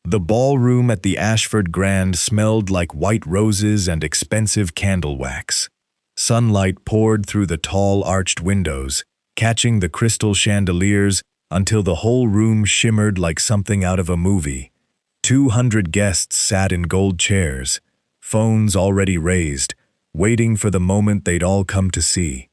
The ballroom at the Ashford Grand smelled like white roses and expensive candle wax. Sunlight poured through the tall arched windows, catching the crystal chandeliers until the whole room shimmered like something out of a movie. 200 guests sat in gold chairs, phones already raised, waiting for the moment they'd all come to see.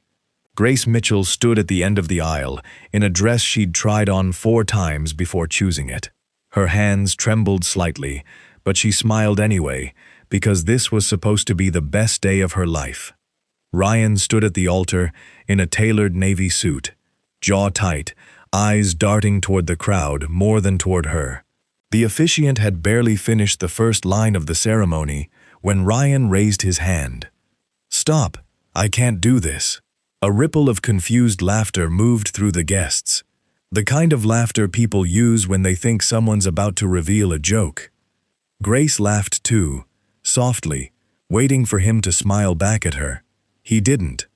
Grace Mitchell stood at the end of the aisle, in a dress she'd tried on 4 times before choosing it. Her hands trembled slightly, but she smiled anyway, because this was supposed to be the best day of her life. Ryan stood at the altar in a tailored navy suit, jaw tight, eyes darting toward the crowd more than toward her. The officiant had barely finished the first line of the ceremony when Ryan raised his hand. "Stop, I can't do this." A ripple of confused laughter moved through the guests, the kind of laughter people use when they think someone's about to reveal a joke. Grace laughed too, softly, waiting for him to smile back at her. He didn't.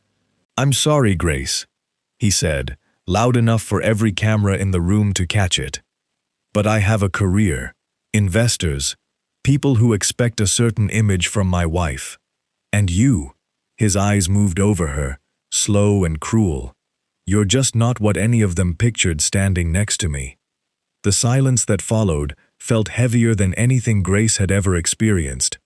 "I'm sorry, Grace," he said, loud enough for every camera in the room to catch it. "But I have a career, investors, people who expect a certain image from my wife. And you," his eyes moved over her, slow and cruel, "you're just not what any of them pictured standing next to me." The silence that followed felt heavier than anything Grace had ever experienced.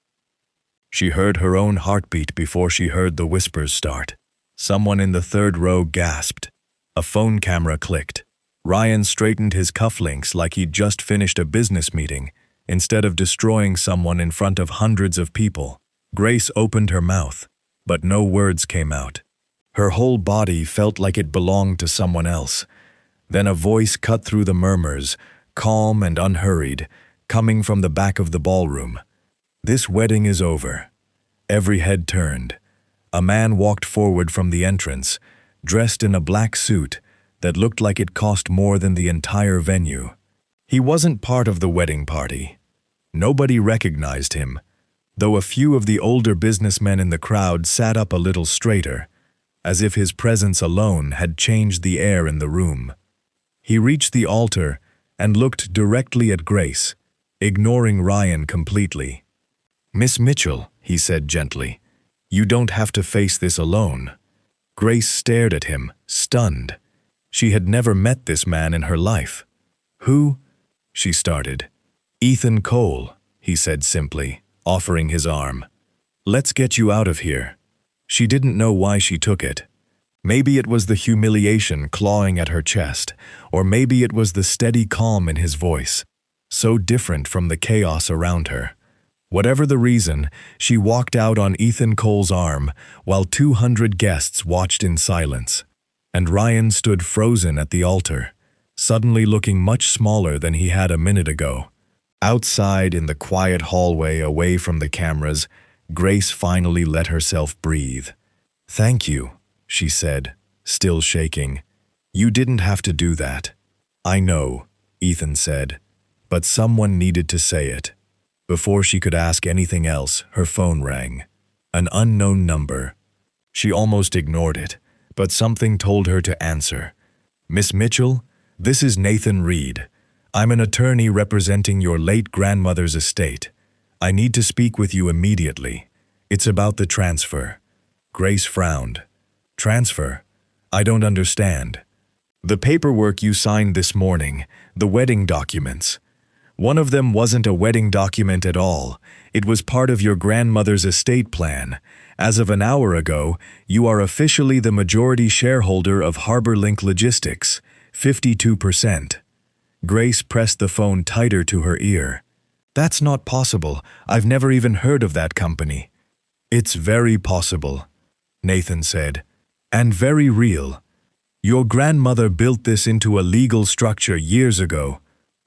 She heard her own heartbeat before she heard the whispers start. Someone in the third row gasped. A phone camera clicked. Ryan straightened his cufflinks like he'd just finished a business meeting, instead of destroying someone in front of hundreds of people. Grace opened her mouth, but no words came out. Her whole body felt like it belonged to someone else. Then a voice cut through the murmurs, calm and unhurried, coming from the back of the ballroom. "This wedding is over." Every head turned. A man walked forward from the entrance, dressed in a black suit that looked like it cost more than the entire venue. He wasn't part of the wedding party. Nobody recognized him, though a few of the older businessmen in the crowd sat up a little straighter, as if his presence alone had changed the air in the room. He reached the altar and looked directly at Grace, ignoring Ryan completely. "Miss Mitchell," he said gently, "you don't have to face this alone." Grace stared at him, stunned. She had never met this man in her life. "Who?" she started. "Ethan Cole," he said simply, offering his arm. "Let's get you out of here." She didn't know why she took it. Maybe it was the humiliation clawing at her chest, or maybe it was the steady calm in his voice, so different from the chaos around her. Whatever the reason, she walked out on Ethan Cole's arm while 200 guests watched in silence, and Ryan stood frozen at the altar, suddenly looking much smaller than he had a minute ago. Outside in the quiet hallway away from the cameras, Grace finally let herself breathe. "Thank you," she said, still shaking. "You didn't have to do that." "I know," Ethan said, "but someone needed to say it." Before she could ask anything else, her phone rang. An unknown number. She almost ignored it, but something told her to answer. "Miss Mitchell, this is Nathan Reed. I'm an attorney representing your late grandmother's estate. I need to speak with you immediately. It's about the transfer." Grace frowned. "Transfer? I don't understand." "The paperwork you signed this morning, the wedding documents. One of them wasn't a wedding document at all. It was part of your grandmother's estate plan. As of an hour ago, you are officially the majority shareholder of HarborLink Logistics, 52%. Grace pressed the phone tighter to her ear. "That's not possible. I've never even heard of that company." "It's very possible," Nathan said, "and very real. Your grandmother built this into a legal structure years ago,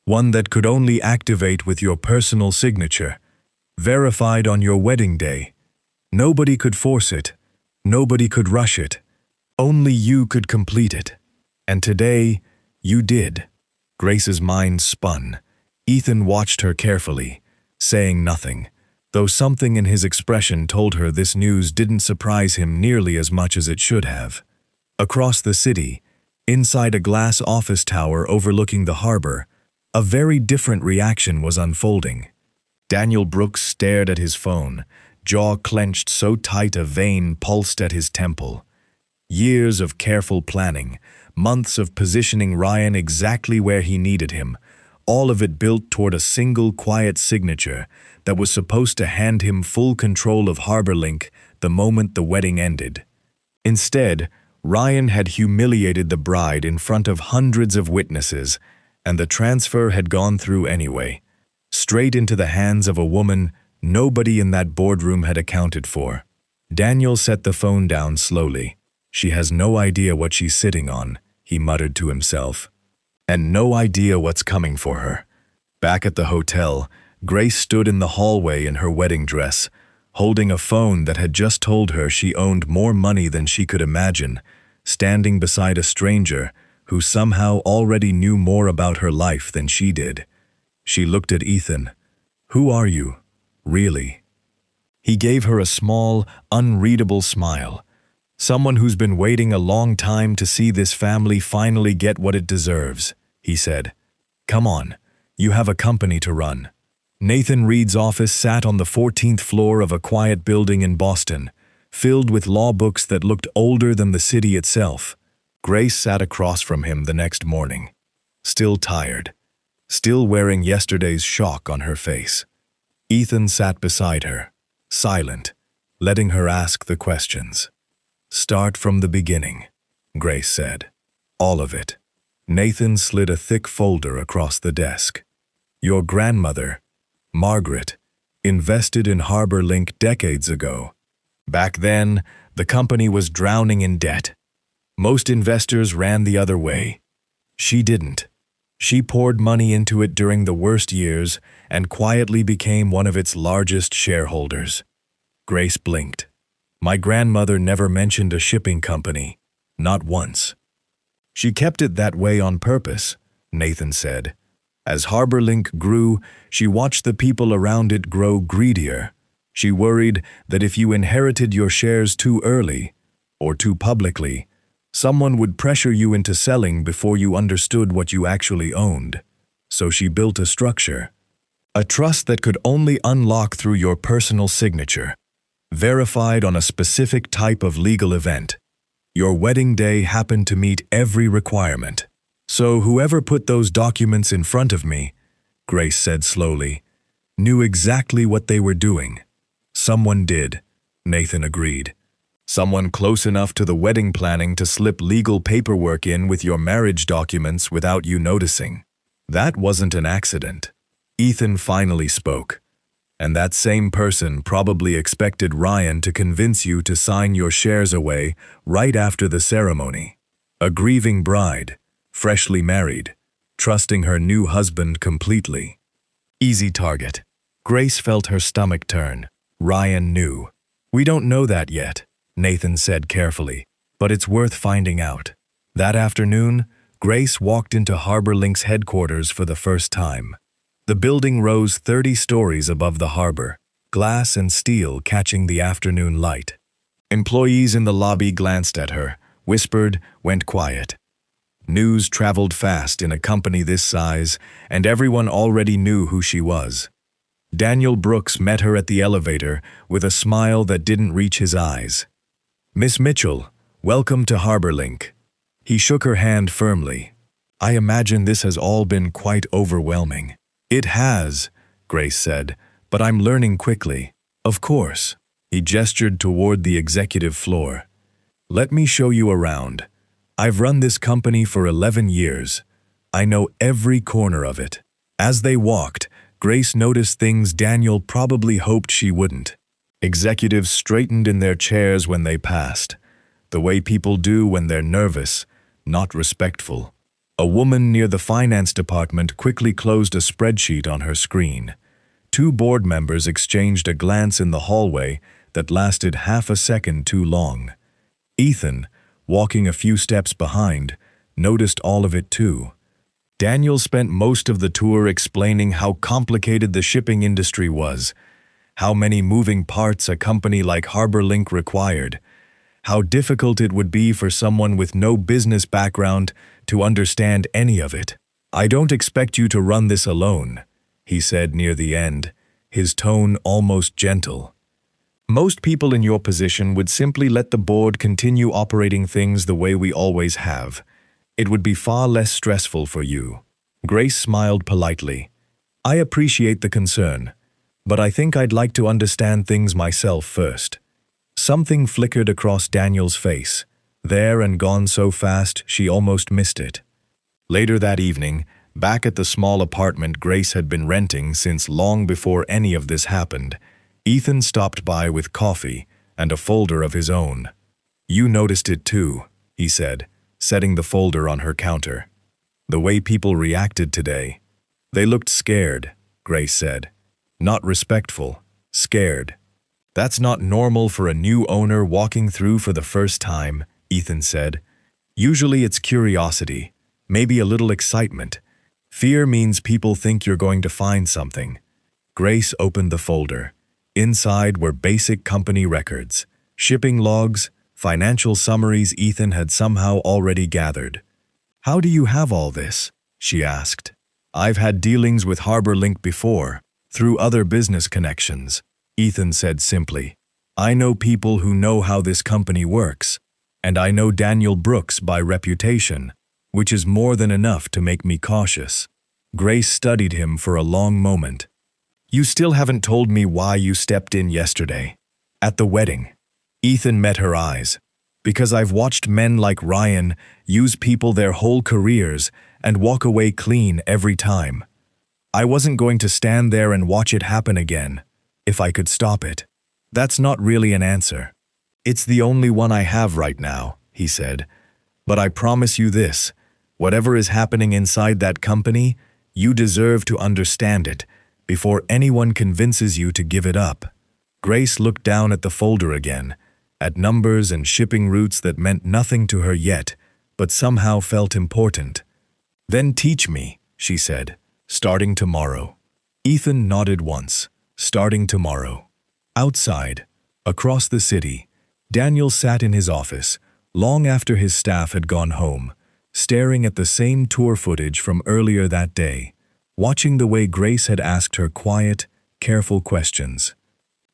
one that could only activate with your personal signature, verified on your wedding day. Nobody could force it. Nobody could rush it. Only you could complete it. And today, you did." Grace's mind spun. Ethan watched her carefully, saying nothing, though something in his expression told her this news didn't surprise him nearly as much as it should have. Across the city, inside a glass office tower overlooking the harbor, A very different reaction was unfolding. Daniel Brooks stared at his phone, jaw clenched so tight a vein pulsed at his temple. Years of careful planning, months of positioning Ryan exactly where he needed him, all of it built toward a single quiet signature that was supposed to hand him full control of HarborLink the moment the wedding ended. Instead, Ryan had humiliated the bride in front of hundreds of witnesses, and the transfer had gone through anyway, straight into the hands of a woman nobody in that boardroom had accounted for. Daniel set the phone down slowly. "She has no idea what she's sitting on," he muttered to himself. "And no idea what's coming for her." Back at the hotel, Grace stood in the hallway in her wedding dress, holding a phone that had just told her she owned more money than she could imagine, standing beside a stranger who somehow already knew more about her life than she did. She looked at Ethan. "Who are you, really?" He gave her a small, unreadable smile. "Someone who's been waiting a long time to see this family finally get what it deserves," he said. "Come on, you have a company to run." Nathan Reed's office sat on the 14th floor of a quiet building in Boston, filled with law books that looked older than the city itself. Grace sat across from him the next morning, still tired, still wearing yesterday's shock on her face. Ethan sat beside her, silent, letting her ask the questions. "Start from the beginning," Grace said. "All of it." Nathan slid a thick folder across the desk. "Your grandmother, Margaret, invested in HarborLink decades ago. Back then, the company was drowning in debt. Most investors ran the other way. She didn't. She poured money into it during the worst years and quietly became one of its largest shareholders." Grace blinked. "My grandmother never mentioned a shipping company, not once." "She kept it that way on purpose," Nathan said. "As HarborLink grew, she watched the people around it grow greedier. She worried that if you inherited your shares too early, or too publicly, someone would pressure you into selling before you understood what you actually owned. So she built a structure, a trust that could only unlock through your personal signature, verified on a specific type of legal event. Your wedding day happened to meet every requirement. So whoever put those documents in front of me," Grace said slowly, "knew exactly what they were doing." "Someone did," Nathan agreed. "Someone close enough to the wedding planning to slip legal paperwork in with your marriage documents without you noticing. That wasn't an accident." Ethan finally spoke. "And that same person probably expected Ryan to convince you to sign your shares away right after the ceremony. A grieving bride, freshly married, trusting her new husband completely. Easy target." Grace felt her stomach turn. Ryan knew. "We don't know that yet," Nathan said carefully, "but it's worth finding out." That afternoon, Grace walked into HarborLink's headquarters for the first time. The building rose 30 stories above the harbor, glass and steel catching the afternoon light. Employees in the lobby glanced at her, whispered, went quiet. News traveled fast in a company this size, and everyone already knew who she was. Daniel Brooks met her at the elevator with a smile that didn't reach his eyes. "Miss Mitchell, welcome to HarborLink." He shook her hand firmly. "I imagine this has all been quite overwhelming." "It has," Grace said, "but I'm learning quickly." "Of course." He gestured toward the executive floor. "Let me show you around. I've run this company for 11 years. I know every corner of it." As they walked, Grace noticed things Daniel probably hoped she wouldn't. Executives straightened in their chairs when they passed, the way people do when they're nervous, not respectful. A woman near the finance department quickly closed a spreadsheet on her screen. Two board members exchanged a glance in the hallway that lasted half a second too long. Ethan, walking a few steps behind, noticed all of it too. Daniel spent most of the tour explaining how complicated the shipping industry was, how many moving parts a company like HarborLink required, how difficult it would be for someone with no business background to understand any of it. "I don't expect you to run this alone," he said near the end, his tone almost gentle. "Most people in your position would simply let the board continue operating things the way we always have. It would be far less stressful for you." Grace smiled politely. "I appreciate the concern, but I think I'd like to understand things myself first." Something flickered across Daniel's face, there and gone so fast she almost missed it. Later that evening, back at the small apartment Grace had been renting since long before any of this happened, Ethan stopped by with coffee and a folder of his own. "You noticed it too," he said, setting the folder on her counter. "The way people reacted today. They looked scared," Grace said. "Not respectful, scared." "That's not normal for a new owner walking through for the first time," Ethan said. "Usually it's curiosity, maybe a little excitement. Fear means people think you're going to find something." Grace opened the folder. Inside were basic company records, shipping logs, financial summaries Ethan had somehow already gathered. "How do you have all this?" she asked. "I've had dealings with HarborLink before, through other business connections," Ethan said simply. "I know people who know how this company works, and I know Daniel Brooks by reputation, which is more than enough to make me cautious." Grace studied him for a long moment. "You still haven't told me why you stepped in yesterday. At the wedding." Ethan met her eyes. "Because I've watched men like Ryan use people their whole careers and walk away clean every time. I wasn't going to stand there and watch it happen again, if I could stop it." "That's not really an answer." "It's the only one I have right now," he said. "But I promise you this, whatever is happening inside that company, you deserve to understand it before anyone convinces you to give it up." Grace looked down at the folder again, at numbers and shipping routes that meant nothing to her yet, but somehow felt important. "Then teach me," she said, "starting tomorrow." Ethan nodded once. Starting tomorrow. Outside, across the city, Daniel sat in his office, long after his staff had gone home, staring at the same tour footage from earlier that day, watching the way Grace had asked her quiet, careful questions.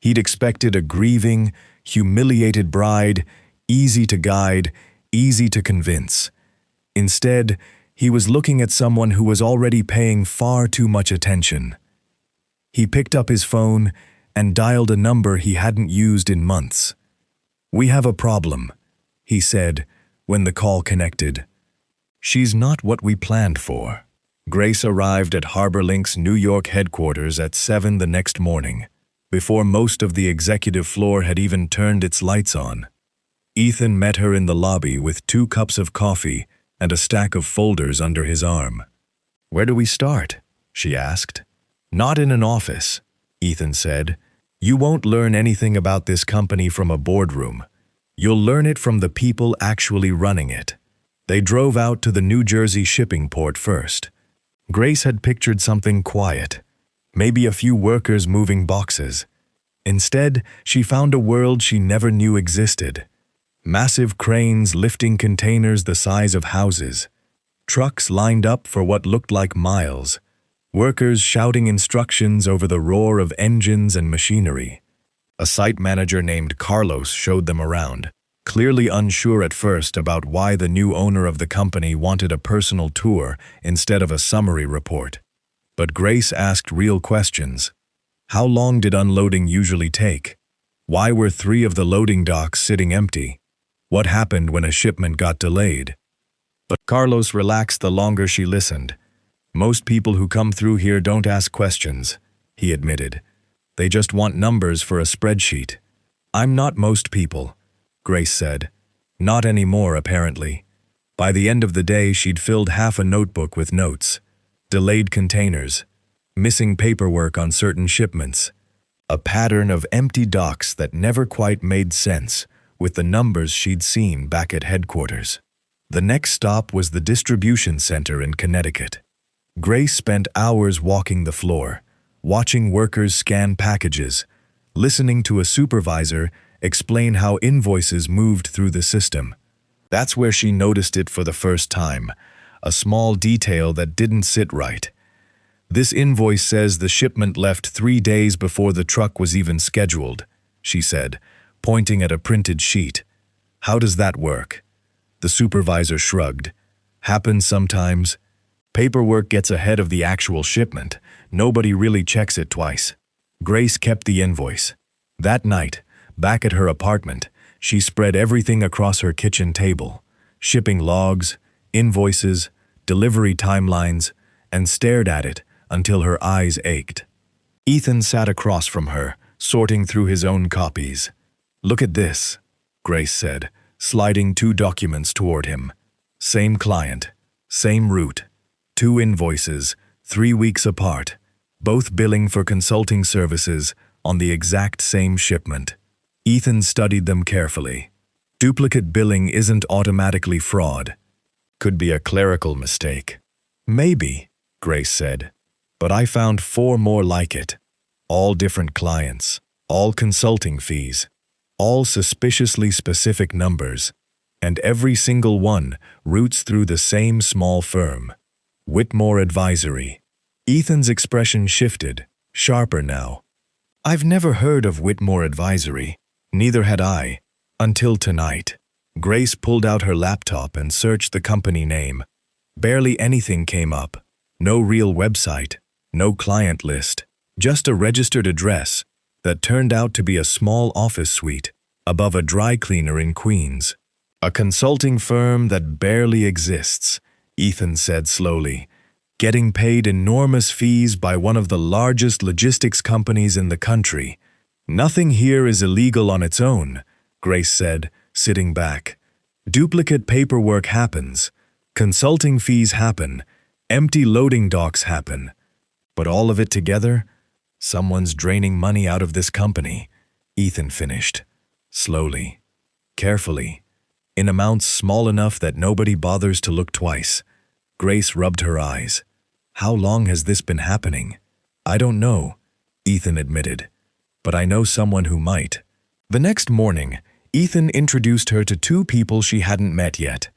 He'd expected a grieving, humiliated bride, easy to guide, easy to convince. Instead, he was looking at someone who was already paying far too much attention. He picked up his phone and dialed a number he hadn't used in months. "We have a problem," he said when the call connected. "She's not what we planned for." Grace arrived at HarborLink's New York headquarters at 7 the next morning, before most of the executive floor had even turned its lights on. Ethan met her in the lobby with 2 cups of coffee and a stack of folders under his arm. "Where do we start?" she asked. "Not in an office," Ethan said. "You won't learn anything about this company from a boardroom. You'll learn it from the people actually running it." They drove out to the New Jersey shipping port first. Grace had pictured something quiet, maybe a few workers moving boxes. Instead, she found a world she never knew existed. Massive cranes lifting containers the size of houses. Trucks lined up for what looked like miles. Workers shouting instructions over the roar of engines and machinery. A site manager named Carlos showed them around, clearly unsure at first about why the new owner of the company wanted a personal tour instead of a summary report. But Grace asked real questions. How long did unloading usually take? Why were 3 of the loading docks sitting empty? What happened when a shipment got delayed? But Carlos relaxed the longer she listened. "Most people who come through here don't ask questions," he admitted. "They just want numbers for a spreadsheet." "I'm not most people," Grace said. Not anymore, apparently. By the end of the day, she'd filled half a notebook with notes. Delayed containers. Missing paperwork on certain shipments. A pattern of empty docks that never quite made sense with the numbers she'd seen back at headquarters. The next stop was the distribution center in Connecticut. Grace spent hours walking the floor, watching workers scan packages, listening to a supervisor explain how invoices moved through the system. That's where she noticed it for the first time, a small detail that didn't sit right. "This invoice says the shipment left 3 days before the truck was even scheduled," she said, pointing at a printed sheet. "How does that work?" The supervisor shrugged. "Happens sometimes. Paperwork gets ahead of the actual shipment. Nobody really checks it twice." Grace kept the invoice. That night, back at her apartment, she spread everything across her kitchen table: shipping logs, invoices, delivery timelines, and stared at it until her eyes ached. Ethan sat across from her, sorting through his own copies. "Look at this," Grace said, sliding 2 documents toward him. "Same client, same route, 2 invoices, 3 weeks apart, both billing for consulting services on the exact same shipment." Ethan studied them carefully. Duplicate billing isn't automatically fraud. Could be a clerical mistake. "Maybe," Grace said, "but I found 4 more like it. All different clients, all consulting fees, all suspiciously specific numbers, and every single one routes through the same small firm, Whitmore Advisory." Ethan's expression shifted, sharper now. "I've never heard of Whitmore Advisory. Neither had I, until tonight." Grace pulled out her laptop and searched the company name. Barely anything came up. No real website, no client list, just a registered address that turned out to be a small office suite above a dry cleaner in Queens. "A consulting firm that barely exists," Ethan said slowly, "getting paid enormous fees by one of the largest logistics companies in the country. Nothing here is illegal on its own," Grace said, sitting back. "Duplicate paperwork happens, consulting fees happen, empty loading docks happen. But all of it together, someone's draining money out of this company," Ethan finished, slowly, carefully, in amounts small enough that nobody bothers to look twice. Grace rubbed her eyes. "How long has this been happening?" "I don't know," Ethan admitted, "but I know someone who might." The next morning, Ethan introduced her to 2 people she hadn't met yet.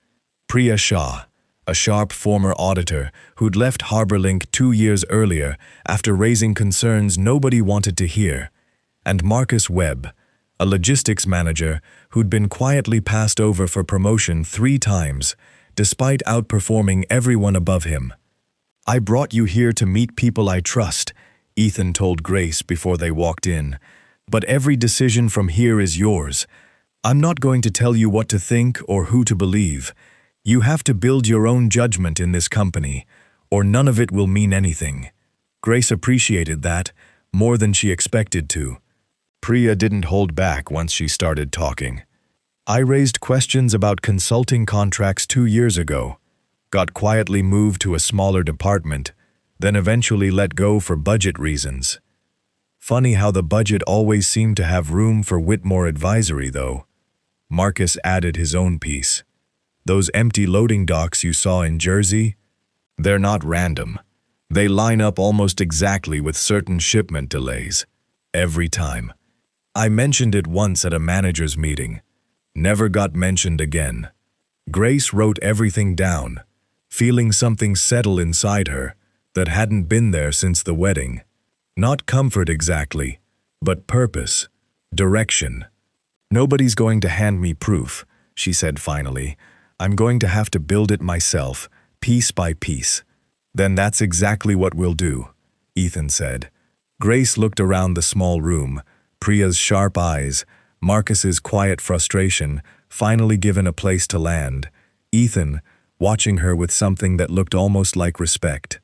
Priya Shah, a sharp former auditor who'd left HarborLink 2 years earlier after raising concerns nobody wanted to hear, and Marcus Webb, a logistics manager who'd been quietly passed over for promotion 3 times, despite outperforming everyone above him. "I brought you here to meet people I trust," Ethan told Grace before they walked in. "But every decision from here is yours. I'm not going to tell you what to think or who to believe. You have to build your own judgment in this company, or none of it will mean anything." Grace appreciated that more than she expected to. Priya didn't hold back once she started talking. "I raised questions about consulting contracts 2 years ago, got quietly moved to a smaller department, then eventually let go for budget reasons. Funny how the budget always seemed to have room for Whitmore Advisory, though." Marcus added his own piece. "Those empty loading docks you saw in Jersey? They're not random. They line up almost exactly with certain shipment delays. Every time. I mentioned it once at a manager's meeting. Never got mentioned again." Grace wrote everything down, feeling something settle inside her that hadn't been there since the wedding. Not comfort exactly, but purpose, direction. "Nobody's going to hand me proof," she said finally. "I'm going to have to build it myself, piece by piece." "Then that's exactly what we'll do," Ethan said. Grace looked around the small room, Priya's sharp eyes, Marcus's quiet frustration, finally given a place to land. Ethan, watching her with something that looked almost like respect.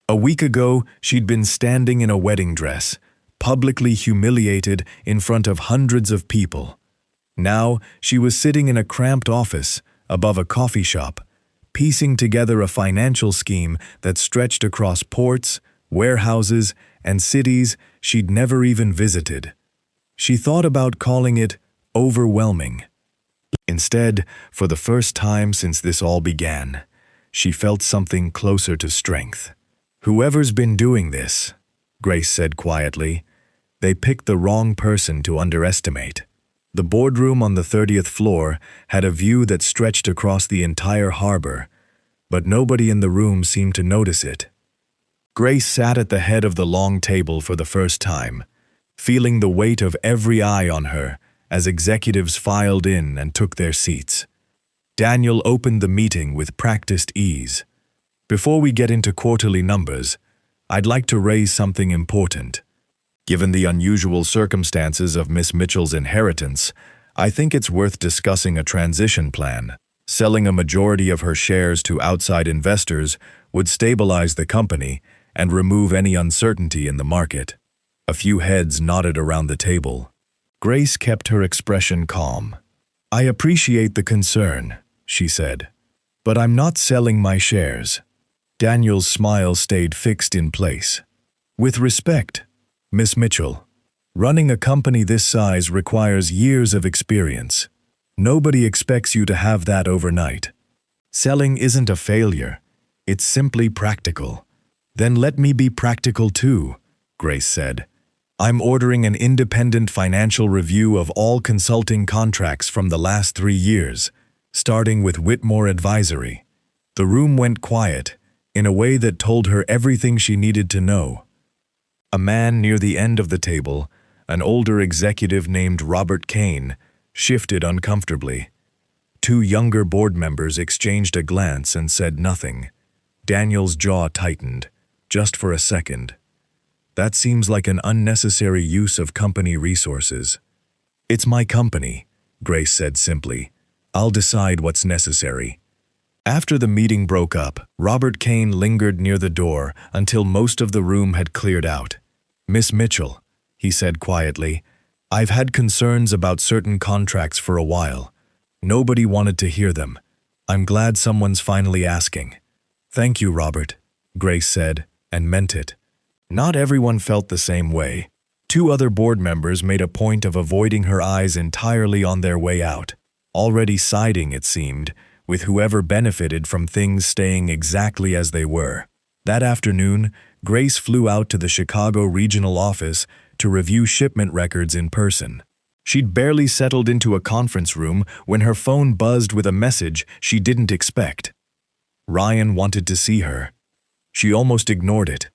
A week ago, she'd been standing in a wedding dress, publicly humiliated in front of hundreds of people. Now, she was sitting in a cramped office above a coffee shop, piecing together a financial scheme that stretched across ports, warehouses, and cities she'd never even visited. She thought about calling it overwhelming. Instead, for the first time since this all began, she felt something closer to strength. "Whoever's been doing this," Grace said quietly, "they picked the wrong person to underestimate." The boardroom on the 30th floor had a view that stretched across the entire harbor. but nobody in the room seemed to notice it. Grace sat at the head of the long table for the first time, feeling the weight of every eye on her as executives filed in and took their seats. Daniel opened the meeting with practiced ease. Before we get into quarterly numbers, I'd like to raise something important. Given the unusual circumstances of Miss Mitchell's inheritance, I think it's worth discussing a transition plan. Selling a majority of her shares to outside investors would stabilize the company and remove any uncertainty in the market. A few heads nodded around the table. Grace kept her expression calm. "I appreciate the concern," she said, "but I'm not selling my shares." Daniel's smile stayed fixed in place. "With respect, Miss Mitchell, running a company this size requires years of experience. Nobody expects you to have that overnight. Selling isn't a failure. It's simply practical." "Then let me be practical too," Grace said. "I'm ordering an independent financial review of all consulting contracts from the last 3 years, starting with Whitmore Advisory." The room went quiet, in a way that told her everything she needed to know. A man near the end of the table, an older executive named Robert Kane, shifted uncomfortably. 2 younger board members exchanged a glance and said nothing. Daniel's jaw tightened, just for a second. That seems like an unnecessary use of company resources. "It's my company," Grace said simply. "I'll decide what's necessary." After the meeting broke up, Robert Kane lingered near the door until most of the room had cleared out. "Miss Mitchell," he said quietly, "I've had concerns about certain contracts for a while. Nobody wanted to hear them. I'm glad someone's finally asking." "Thank you, Robert," Grace said, and meant it. Not everyone felt the same way. 2 other board members made a point of avoiding her eyes entirely on their way out, already siding, it seemed, with whoever benefited from things staying exactly as they were. That afternoon, Grace flew out to the Chicago regional office to review shipment records in person. She'd barely settled into a conference room when her phone buzzed with a message she didn't expect. Ryan wanted to see her. She almost ignored it.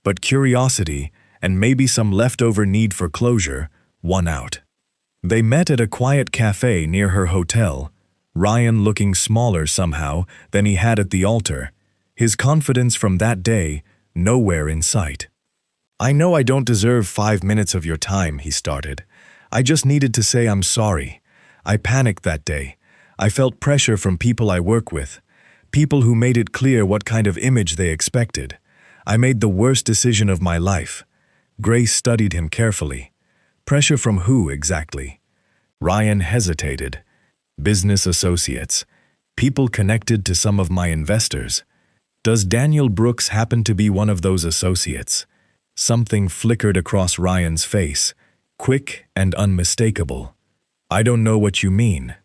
But curiosity, and maybe some leftover need for closure, won out. They met at a quiet cafe near her hotel, Ryan looking smaller somehow than he had at the altar, his confidence from that day nowhere in sight. "I know I don't deserve 5 minutes of your time," he started. "I just needed to say I'm sorry. I panicked that day. I felt pressure from people I work with, people who made it clear what kind of image they expected. I made the worst decision of my life." Grace studied him carefully. "Pressure from who, exactly?" Ryan hesitated. "Business associates. People connected to some of my investors. Does Daniel Brooks happen to be one of those associates?" Something flickered across Ryan's face, quick and unmistakable. "I don't know what you mean."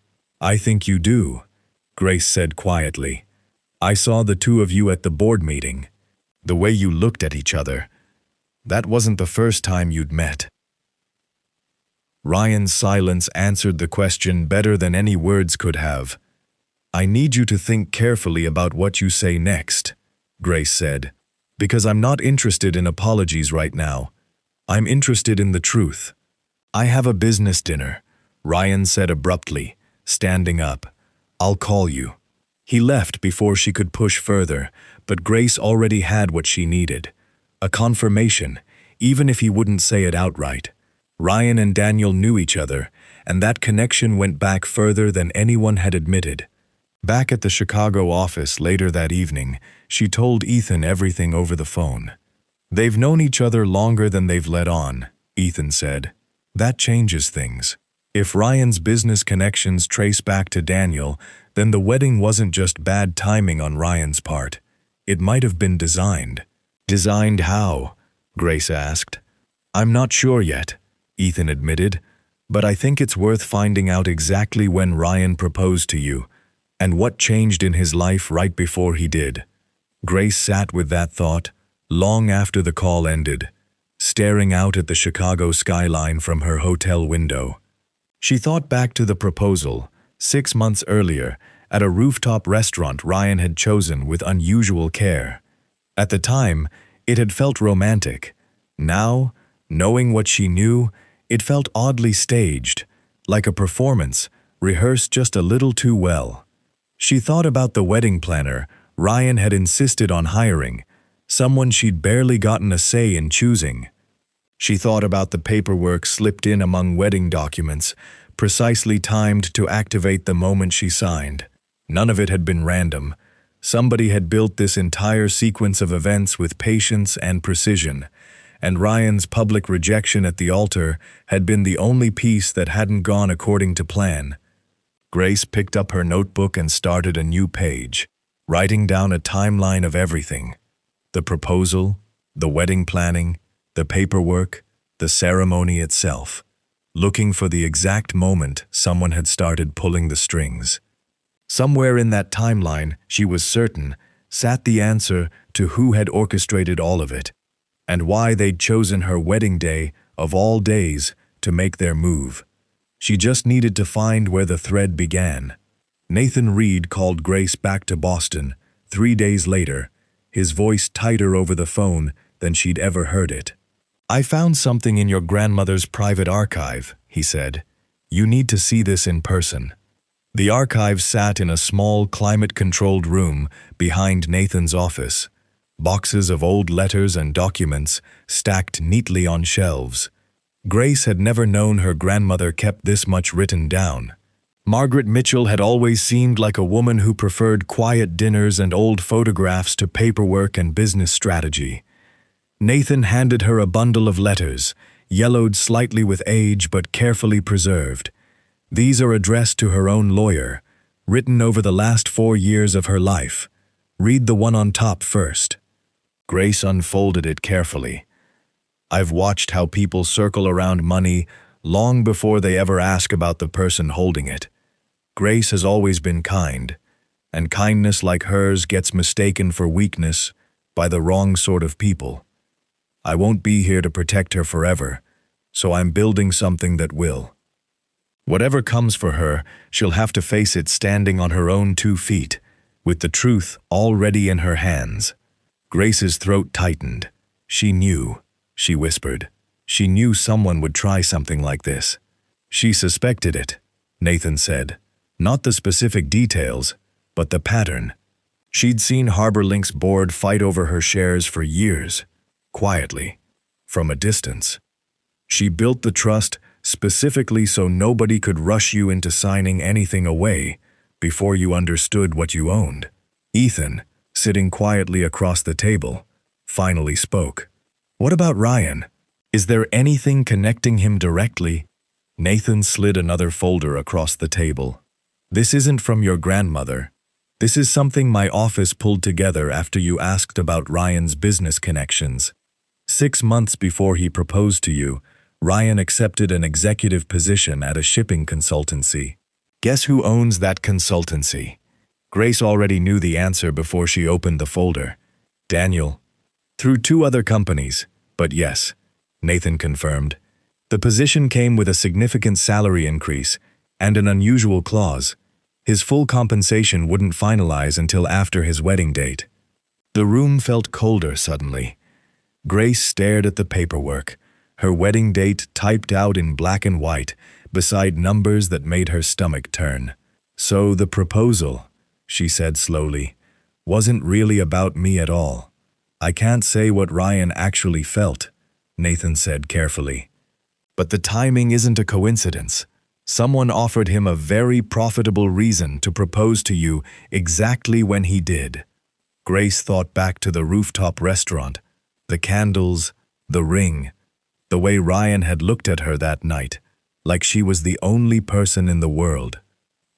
"I think you do," Grace said quietly. "I saw the 2 of you at the board meeting. The way you looked at each other. That wasn't the first time you'd met." Ryan's silence answered the question better than any words could have. "I need you to think carefully about what you say next," Grace said, "because I'm not interested in apologies right now. I'm interested in the truth." "I have a business dinner," Ryan said abruptly, standing up. "I'll call you." He left before she could push further, but Grace already had what she needed. A confirmation, even if he wouldn't say it outright. Ryan and Daniel knew each other, and that connection went back further than anyone had admitted. Back at the Chicago office later that evening, she told Ethan everything over the phone. "They've known each other longer than they've let on," Ethan said. "That changes things. If Ryan's business connections trace back to Daniel, then the wedding wasn't just bad timing on Ryan's part. It might have been designed." "Designed how?" Grace asked. "I'm not sure yet," Ethan admitted, "but I think it's worth finding out exactly when Ryan proposed to you, and what changed in his life right before he did." Grace sat with that thought, long after the call ended, staring out at the Chicago skyline from her hotel window. She thought back to the proposal, 6 months earlier, at a rooftop restaurant Ryan had chosen with unusual care. At the time, it had felt romantic. Now, knowing what she knew, it felt oddly staged, like a performance, rehearsed just a little too well. She thought about the wedding planner Ryan had insisted on hiring, someone she'd barely gotten a say in choosing. She thought about the paperwork slipped in among wedding documents, precisely timed to activate the moment she signed. None of it had been random. Somebody had built this entire sequence of events with patience and precision, and Ryan's public rejection at the altar had been the only piece that hadn't gone according to plan. Grace picked up her notebook and started a new page, writing down a timeline of everything: the proposal, the wedding planning, the paperwork, the ceremony itself, looking for the exact moment someone had started pulling the strings. Somewhere in that timeline, she was certain, sat the answer to who had orchestrated all of it, and why they'd chosen her wedding day, of all days, to make their move. She just needed to find where the thread began. Nathan Reed called Grace back to Boston 3 days later, his voice tighter over the phone than she'd ever heard it. "I found something in your grandmother's private archive," he said. "You need to see this in person." The archive sat in a small, climate-controlled room behind Nathan's office. Boxes of old letters and documents stacked neatly on shelves. Grace had never known her grandmother kept this much written down. Margaret Mitchell had always seemed like a woman who preferred quiet dinners and old photographs to paperwork and business strategy. Nathan handed her a bundle of letters, yellowed slightly with age but carefully preserved. "These are addressed to her own lawyer, written over the last 4 years of her life. Read the one on top first." Grace unfolded it carefully. "I've watched how people circle around money long before they ever ask about the person holding it. Grace has always been kind, and kindness like hers gets mistaken for weakness by the wrong sort of people. I won't be here to protect her forever, so I'm building something that will. Whatever comes for her, she'll have to face it standing on her own 2 feet, with the truth already in her hands." Grace's throat tightened. She knew, she whispered. She knew someone would try something like this. She suspected it, Nathan said. Not the specific details, but the pattern. She'd seen Harbor Link's board fight over her shares for years, quietly, from a distance. She built the trust specifically so nobody could rush you into signing anything away before you understood what you owned. Ethan, sitting quietly across the table, finally spoke. "What about Ryan? Is there anything connecting him directly?" Nathan slid another folder across the table. "This isn't from your grandmother. This is something my office pulled together after you asked about Ryan's business connections. 6 months before he proposed to you, Ryan accepted an executive position at a shipping consultancy. Guess who owns that consultancy?" Grace already knew the answer before she opened the folder. "Daniel." "Through 2 other companies, but yes," Nathan confirmed. "The position came with a significant salary increase and an unusual clause. His full compensation wouldn't finalize until after his wedding date." The room felt colder suddenly. Grace stared at the paperwork, her wedding date typed out in black and white, beside numbers that made her stomach turn. "So the proposal," she said slowly, "wasn't really about me at all. I can't say what Ryan actually felt," Nathan said carefully. "But the timing isn't a coincidence. Someone offered him a very profitable reason to propose to you exactly when he did." Grace thought back to the rooftop restaurant, the candles, the ring, the way Ryan had looked at her that night, like she was the only person in the world.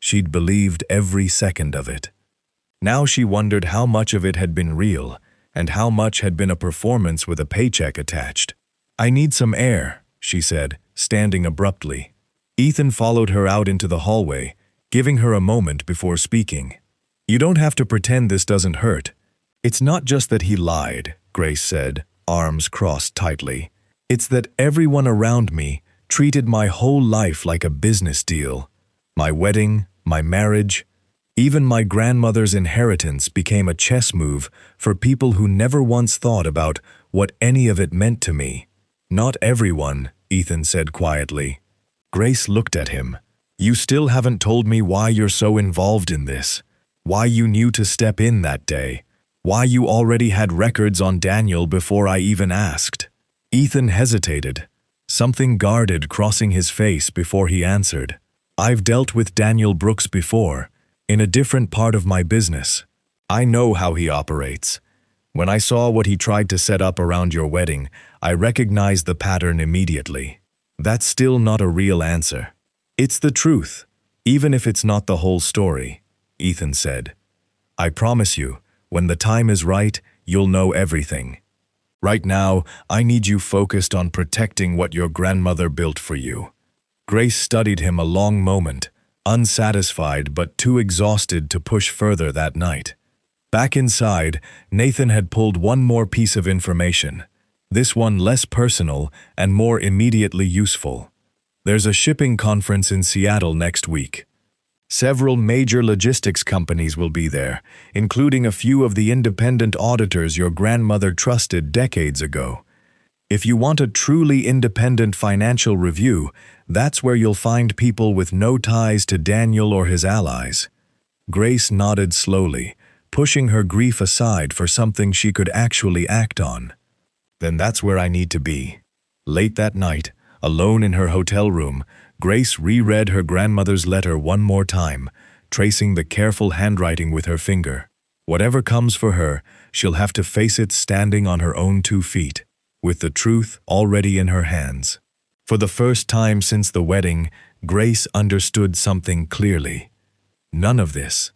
She'd believed every second of it. Now she wondered how much of it had been real, and how much had been a performance with a paycheck attached. "I need some air," she said, standing abruptly. Ethan followed her out into the hallway, giving her a moment before speaking. "You don't have to pretend this doesn't hurt. It's not just that he lied," Grace said, arms crossed tightly. "It's that everyone around me treated my whole life like a business deal. My wedding, my marriage, Even my grandmother's inheritance became a chess move for people who never once thought about what any of it meant to me. Not everyone, Ethan said quietly. Grace looked at him. You still haven't told me why you're so involved in this. Why you knew to step in that day. Why you already had records on Daniel before I even asked. Ethan hesitated, something guarded crossing his face before he answered. I've dealt with Daniel Brooks before, in a different part of my business. I know how he operates. When I saw what he tried to set up around your wedding, I recognized the pattern immediately. That's still not a real answer. It's the truth, even if it's not the whole story, Ethan said. I promise you, when the time is right, you'll know everything. Right now, I need you focused on protecting what your grandmother built for you. Grace studied him a long moment, unsatisfied but too exhausted to push further that night. Back inside, Nathan had pulled one more piece of information, this one less personal and more immediately useful. There's a shipping conference in Seattle next week. Several major logistics companies will be there, including a few of the independent auditors your grandmother trusted decades ago. If you want a truly independent financial review, that's where you'll find people with no ties to Daniel or his allies. Grace nodded slowly, pushing her grief aside for something she could actually act on. Then that's where I need to be. Late that night, alone in her hotel room, Grace reread her grandmother's letter one more time, tracing the careful handwriting with her finger. Whatever comes for her, she'll have to face it standing on her own 2 feet, with the truth already in her hands. For the first time since the wedding, Grace understood something clearly. None of this,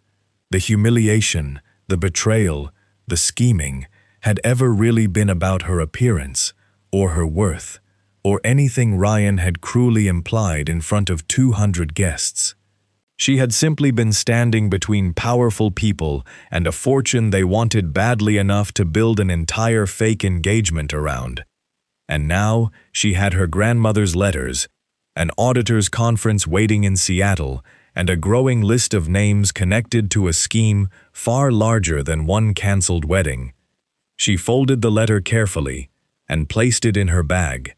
the humiliation, the betrayal, the scheming, had ever really been about her appearance, or her worth, or anything Ryan had cruelly implied in front of 200 guests. She had simply been standing between powerful people and a fortune they wanted badly enough to build an entire fake engagement around. And now she had her grandmother's letters, an auditor's conference waiting in Seattle, and a growing list of names connected to a scheme far larger than one canceled wedding. She folded the letter carefully and placed it in her bag.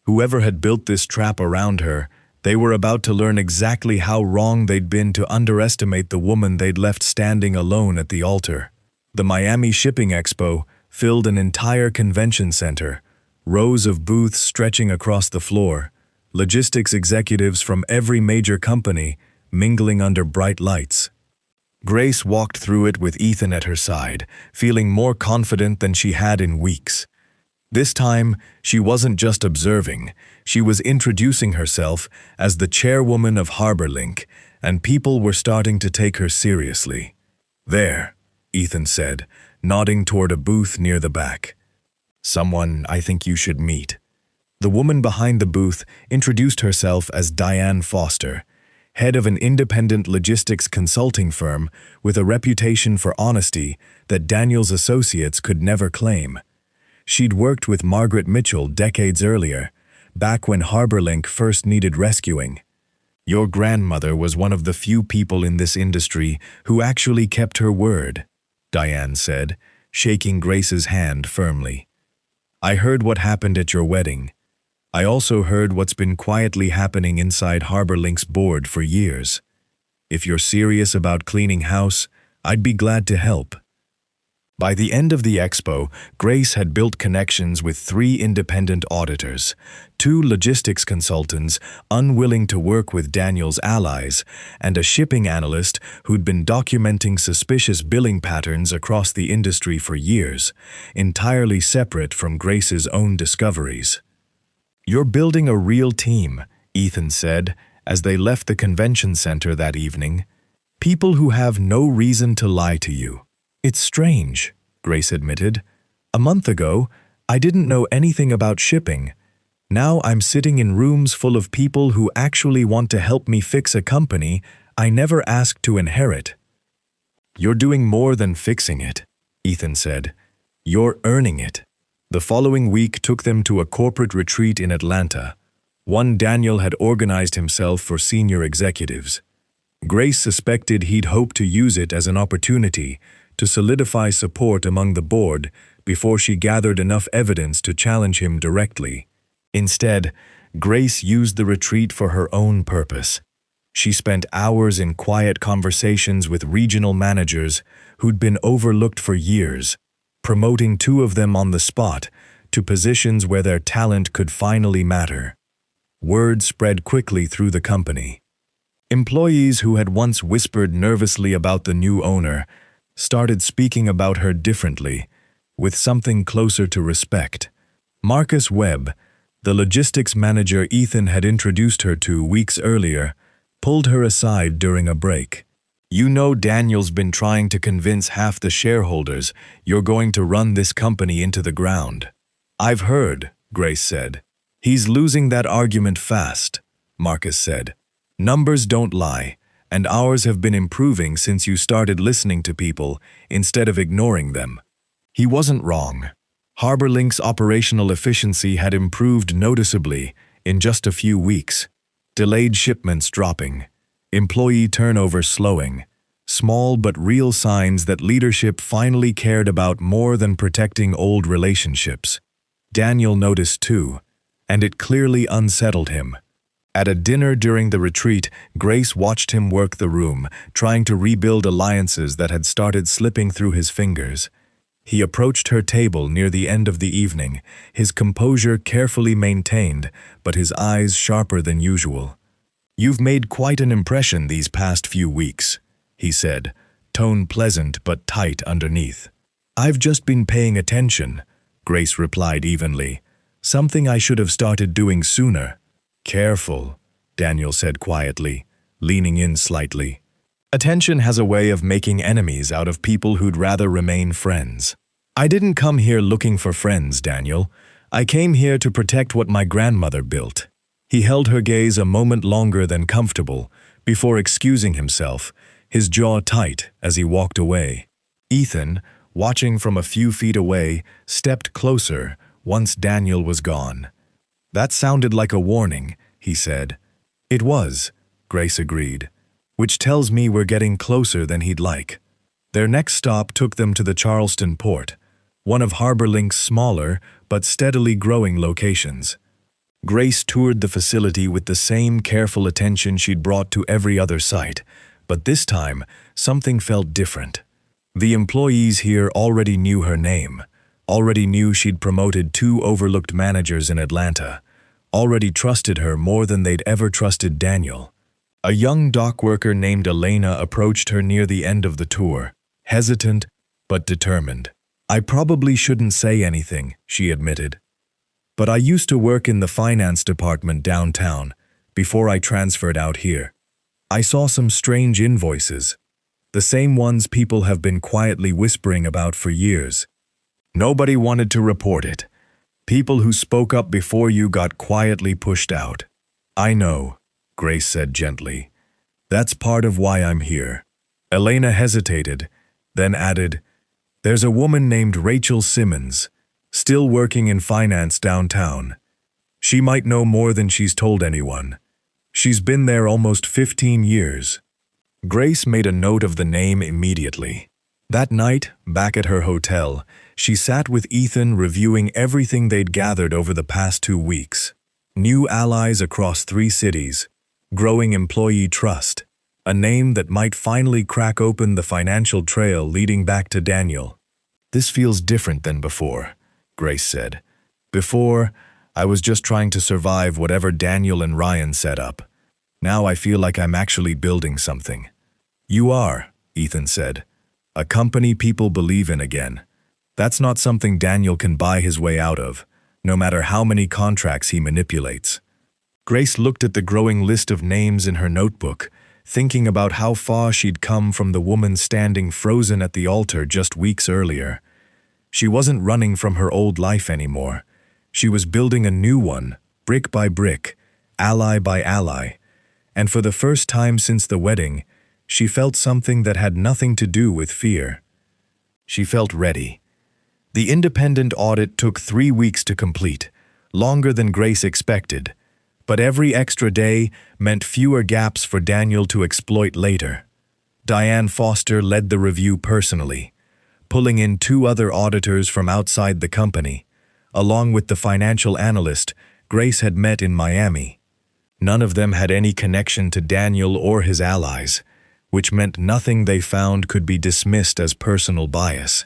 Whoever had built this trap around her, they were about to learn exactly how wrong they'd been to underestimate the woman they'd left standing alone at the altar. The Miami Shipping Expo filled an entire convention center, rows of booths stretching across the floor, logistics executives from every major company mingling under bright lights. Grace walked through it with Ethan at her side, feeling more confident than she had in weeks. This time, she wasn't just observing, she was introducing herself as the chairwoman of HarborLink, and people were starting to take her seriously. There, Ethan said, nodding toward a booth near the back. Someone I think you should meet. The woman behind the booth introduced herself as Diane Foster, head of an independent logistics consulting firm with a reputation for honesty that Daniel's associates could never claim. She'd worked with Margaret Mitchell decades earlier, back when HarborLink first needed rescuing. Your grandmother was one of the few people in this industry who actually kept her word, Diane said, shaking Grace's hand firmly. I heard what happened at your wedding. I also heard what's been quietly happening inside HarborLink's board for years. If you're serious about cleaning house, I'd be glad to help. By the end of the expo, Grace had built connections with 3 independent auditors, 2 logistics consultants unwilling to work with Daniel's allies, and a shipping analyst who'd been documenting suspicious billing patterns across the industry for years, entirely separate from Grace's own discoveries. You're building a real team, Ethan said, as they left the convention center that evening. People who have no reason to lie to you. It's strange, Grace admitted. A month ago, I didn't know anything about shipping. Now I'm sitting in rooms full of people who actually want to help me fix a company I never asked to inherit. You're doing more than fixing it, Ethan said. You're earning it. The following week took them to a corporate retreat in Atlanta, one Daniel had organized himself for senior executives. Grace suspected he'd hoped to use it as an opportunity to solidify support among the board before she gathered enough evidence to challenge him directly. Instead, Grace used the retreat for her own purpose. She spent hours in quiet conversations with regional managers who'd been overlooked for years, promoting two of them on the spot to positions where their talent could finally matter. Word spread quickly through the company. Employees who had once whispered nervously about the new owner started speaking about her differently, with something closer to respect. Marcus Webb, the logistics manager Ethan had introduced her to weeks earlier, pulled her aside during a break. "You know Daniel's been trying to convince half the shareholders you're going to run this company into the ground." "I've heard," Grace said. "He's losing that argument fast," Marcus said. "Numbers don't lie, and ours have been improving since you started listening to people instead of ignoring them." He wasn't wrong. HarborLink's operational efficiency had improved noticeably in just a few weeks. Delayed shipments dropping, employee turnover slowing, small but real signs that leadership finally cared about more than protecting old relationships. Daniel noticed too, and it clearly unsettled him. At a dinner during the retreat, Grace watched him work the room, trying to rebuild alliances that had started slipping through his fingers. He approached her table near the end of the evening, his composure carefully maintained, but his eyes sharper than usual. "You've made quite an impression these past few weeks," he said, tone pleasant but tight underneath. "I've just been paying attention," Grace replied evenly. "Something I should have started doing sooner." "Careful," Daniel said quietly, leaning in slightly. "Attention has a way of making enemies out of people who'd rather remain friends." "I didn't come here looking for friends, Daniel. I came here to protect what my grandmother built." He held her gaze a moment longer than comfortable, before excusing himself, his jaw tight as he walked away. Ethan, watching from a few feet away, stepped closer once Daniel was gone. "That sounded like a warning," he said. "It was," Grace agreed, "which tells me we're getting closer than he'd like." Their next stop took them to the Charleston port, one of HarborLink's smaller but steadily growing locations. Grace toured the facility with the same careful attention she'd brought to every other site, but this time something felt different. The employees here already knew her name, already knew she'd promoted 2 overlooked managers in Atlanta, already trusted her more than they'd ever trusted Daniel. A young dock worker named Elena approached her near the end of the tour, hesitant but determined. "I probably shouldn't say anything," she admitted. "But I used to work in the finance department downtown before I transferred out here. I saw some strange invoices, the same ones people have been quietly whispering about for years. Nobody wanted to report it. People who spoke up before you got quietly pushed out." "I know," Grace said gently. "That's part of why I'm here." Elena hesitated, then added, "There's a woman named Rachel Simmons, still working in finance downtown. She might know more than she's told anyone. She's been there almost 15 years. Grace made a note of the name immediately. That night, back at her hotel, she sat with Ethan reviewing everything they'd gathered over the past 2 weeks. New allies across 3 cities, growing employee trust, a name that might finally crack open the financial trail leading back to Daniel. "This feels different than before," Grace said. "Before, I was just trying to survive whatever Daniel and Ryan set up. Now I feel like I'm actually building something." "You are," Ethan said. "A company people believe in again. That's not something Daniel can buy his way out of, no matter how many contracts he manipulates." Grace looked at the growing list of names in her notebook, thinking about how far she'd come from the woman standing frozen at the altar just weeks earlier. She wasn't running from her old life anymore. She was building a new one, brick by brick, ally by ally. And for the first time since the wedding, she felt something that had nothing to do with fear. She felt ready. The independent audit took 3 weeks to complete, longer than Grace expected. But every extra day meant fewer gaps for Daniel to exploit later. Diane Foster led the review personally, pulling in 2 other auditors from outside the company, along with the financial analyst Grace had met in Miami. None of them had any connection to Daniel or his allies, which meant nothing they found could be dismissed as personal bias.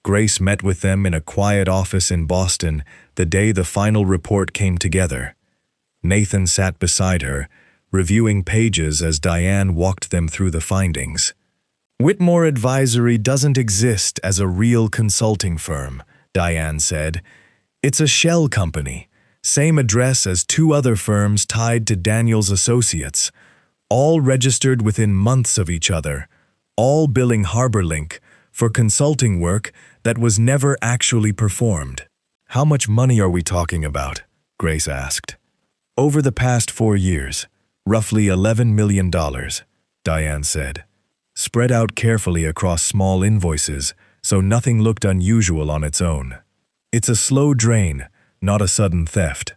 Grace met with them in a quiet office in Boston the day the final report came together. Nathan sat beside her, reviewing pages as Diane walked them through the findings. "Whitmore Advisory doesn't exist as a real consulting firm," Diane said. "It's a shell company, same address as 2 other firms tied to Daniel's associates, all registered within months of each other, all billing HarborLink for consulting work that was never actually performed." "How much money are we talking about?" Grace asked. "Over the past 4 years, roughly $11 million, Diane said, spread out carefully across small invoices so nothing looked unusual on its own. It's a slow drain, not a sudden theft.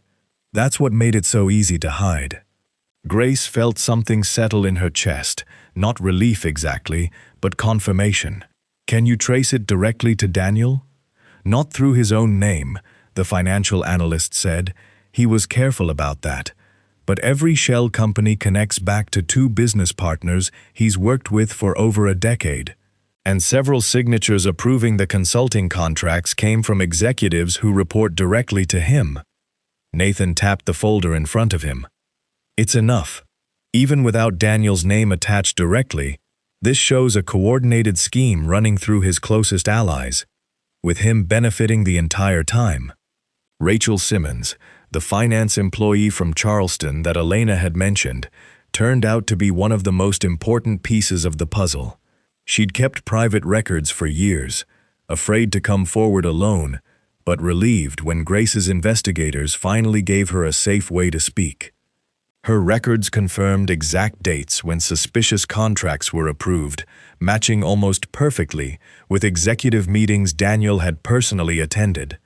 That's what made it so easy to hide." Grace felt something settle in her chest, not relief exactly, but confirmation. "Can you trace it directly to Daniel?" "Not through his own name," the financial analyst said. "He was careful about that. But every shell company connects back to 2 business partners he's worked with for over a decade. And several signatures approving the consulting contracts came from executives who report directly to him." Nathan tapped the folder in front of him. "It's enough. Even without Daniel's name attached directly, this shows a coordinated scheme running through his closest allies, with him benefiting the entire time." Rachel Simmons, the finance employee from Charleston that Elena had mentioned, turned out to be one of the most important pieces of the puzzle. She'd kept private records for years, afraid to come forward alone, but relieved when Grace's investigators finally gave her a safe way to speak. Her records confirmed exact dates when suspicious contracts were approved, matching almost perfectly with executive meetings Daniel had personally attended.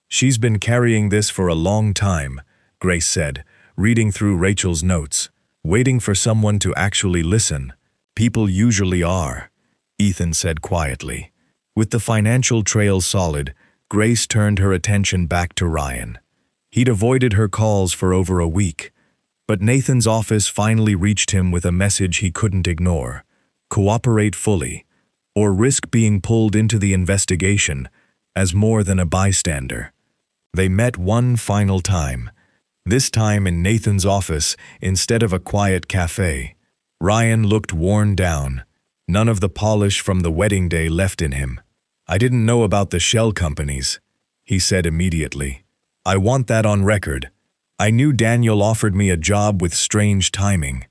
"She's been carrying this for a long time," Grace said, reading through Rachel's notes, "waiting for someone to actually listen. People usually are," Ethan said quietly. With the financial trail solid, Grace turned her attention back to Ryan. He'd avoided her calls for over a week, but Nathan's office finally reached him with a message he couldn't ignore: cooperate fully, or risk being pulled into the investigation as more than a bystander. They met one final time, this time in Nathan's office instead of a quiet cafe. Ryan looked worn down, none of the polish from the wedding day left in him. "I didn't know about the shell companies," he said immediately. "I want that on record. I knew Daniel offered me a job with strange timing.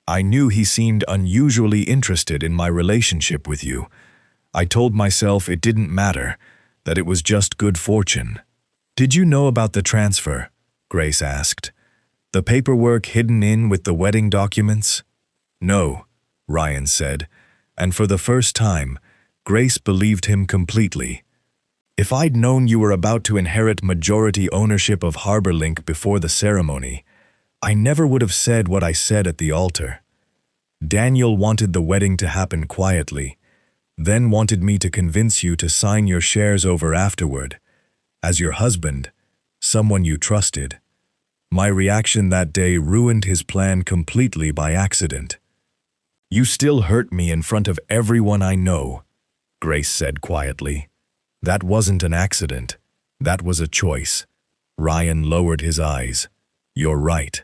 I knew he seemed unusually interested in my relationship with you. I told myself it didn't matter, that it was just good fortune." "Did you know about the transfer?" Grace asked. "The paperwork hidden in with the wedding documents?" "No," Ryan said, and for the first time, Grace believed him completely. "If I'd known you were about to inherit majority ownership of HarborLink before the ceremony, I never would have said what I said at the altar. Daniel wanted the wedding to happen quietly, then wanted me to convince you to sign your shares over afterward, as your husband, someone you trusted. My reaction that day ruined his plan completely by accident." "You still hurt me in front of everyone I know," Grace said quietly. "That wasn't an accident. That was a choice." Ryan lowered his eyes. "You're right.